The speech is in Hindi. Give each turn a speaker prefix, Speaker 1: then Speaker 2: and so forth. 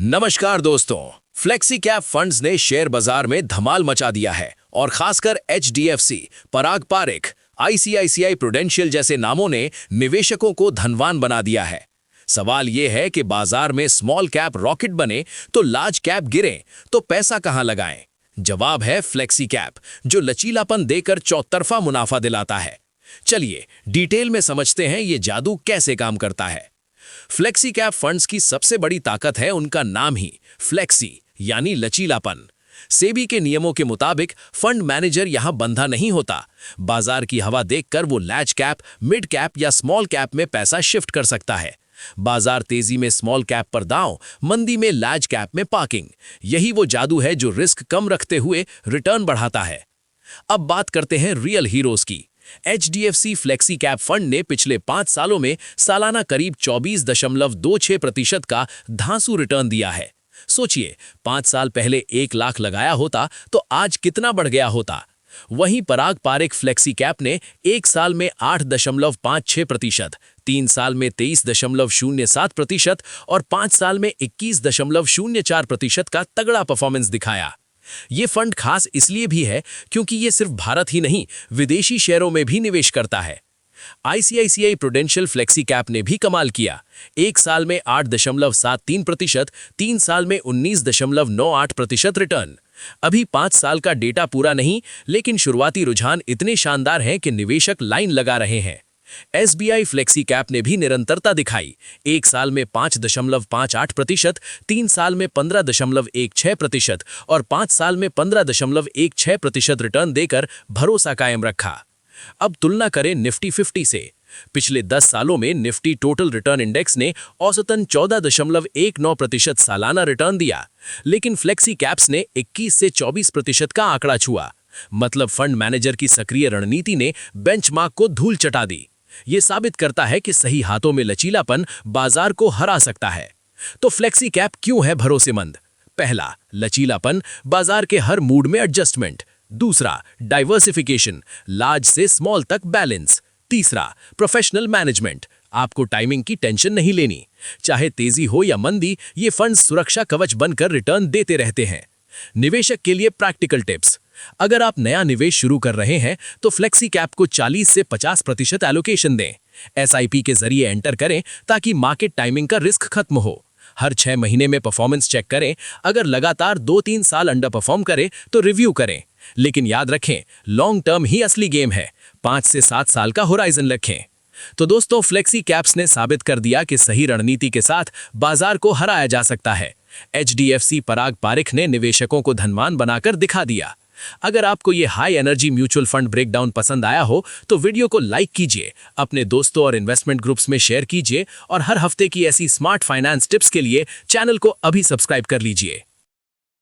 Speaker 1: नमस्कार दोस्तों। फ्लेक्सी कैप फंड्स ने शेयर बाजार में धमाल मचा दिया है और खासकर एचडीएफसी, पराग पारिख, आईसीआईसीआई प्रूडेंशियल जैसे नामों ने निवेशकों को धनवान बना दिया है। सवाल यह है कि बाजार में स्मॉल कैप रॉकेट बने तो लार्ज कैप गिरे तो पैसा कहां लगाएं? जवाब है फ्लेक्सी कैप, जो लचीलापन देकर चौतरफा मुनाफा दिलाता है। चलिए डिटेल में समझते हैं ये जादू कैसे काम करता है। फ्लेक्सी कैप फंड्स की सबसे बड़ी ताकत है उनका नाम ही फ्लेक्सी यानी लचीलापन। सेबी के नियमों के मुताबिक फंड मैनेजर यहां बंधा नहीं होता। बाजार की हवा देखकर वो लार्ज कैप, मिड कैप या स्मॉल कैप में पैसा शिफ्ट कर सकता है। बाजार तेजी में स्मॉल कैप पर दांव, मंदी में लार्ज कैप में पार्किंग। यही वो जादू है जो रिस्क कम रखते हुए रिटर्न बढ़ाता है। अब बात करते हैं रियल हीरोज की। एचडीएफसी फ्लेक्सी कैप फंड ने पिछले 5 सालों में सालाना करीब 24.26% का धांसू रिटर्न दिया है। सोचिए, 5 साल पहले 1 लाख लगाया होता तो आज कितना बढ़ गया होता। वहीं पराग पारिख फ्लेक्सी कैप ने 1 साल में 8.56%, 3 साल में 23.07% और 5 साल में 21.04% का तगड़ा परफॉर्मेंस दिखाया। ये फंड खास इसलिए भी है क्योंकि ये सिर्फ भारत ही नहीं, विदेशी शेयरों में भी निवेश करता है। आईसीआईसीआई प्रूडेंशियल फ्लेक्सी कैप ने भी कमाल किया। 1 साल में 8.73%, 3 साल में 19.98% रिटर्न। अभी 5 साल का डेटा पूरा नहीं, लेकिन शुरुआती रुझान इतने शानदार हैं कि निवेशक लाइन लगा रहे हैं। एसबीआई फ्लेक्सी कैप ने भी निरंतरता दिखाई। 1 साल में 5.58%, 3 साल में 15.16% और 5 साल में 15.16% रिटर्न देकर भरोसा कायम रखा। अब तुलना करें निफ्टी 50 से। पिछले 10 सालों में निफ्टी टोटल रिटर्न इंडेक्स ने औसतन 14.19% सालाना रिटर्न दिया, लेकिन फ्लेक्सी कैप्स ने 21 से 24% का आंकड़ा छुआ। मतलब फंड मैनेजर की सक्रिय रणनीति ने बेंचमार्क को धूल चटा दी। ये साबित करता है कि सही हाथों में लचीलापन बाजार को हरा सकता है। तो फ्लेक्सी कैप क्यों है भरोसेमंद? पहला, लचीलापन, बाजार के हर मूड में एडजस्टमेंट। दूसरा, डाइवर्सिफिकेशन, लार्ज से स्मॉल तक बैलेंस। तीसरा, प्रोफेशनल मैनेजमेंट, आपको टाइमिंग की टेंशन नहीं लेनी। चाहे तेजी हो या मंदी, ये फंड्स सुरक्षा कवच बनकर रिटर्न देते रहते हैं। निवेशक के लिए प्रैक्टिकल टिप्स। अगर आप नया निवेश शुरू कर रहे हैं तो फ्लेक्सी कैप को 40 से 50% एलोकेशन दें। एसआईपी के जरिए एंटर करें ताकि मार्केट टाइमिंग का रिस्क खत्म हो। हर 6 महीने में परफॉर्मेंस चेक करें। अगर लगातार 2-3 साल अंडर परफॉर्म करे तो रिव्यू करें। लेकिन याद रखें, लॉन्ग टर्म ही असली गेम है। 5 से 7 साल का होराइजन रखें। तो दोस्तों, फ्लेक्सी कैप्स ने साबित कर दिया कि सही रणनीति के साथ बाजार को हराया जा सकता है। एचडीएफसी पराग पारिख ने निवेशकों को धनवान बनाकर दिखा दिया। अगर आपको ये high energy mutual fund breakdown पसंद आया हो तो वीडियो को लाइक कीजिए, अपने दोस्तों और इन्वेस्टमेंट ग्रुप्स में शेयर कीजिए और हर हफ्ते की ऐसी स्मार्ट फाइनेंस टिप्स के लिए चैनल को अभी सब्सक्राइब कर लीजिए।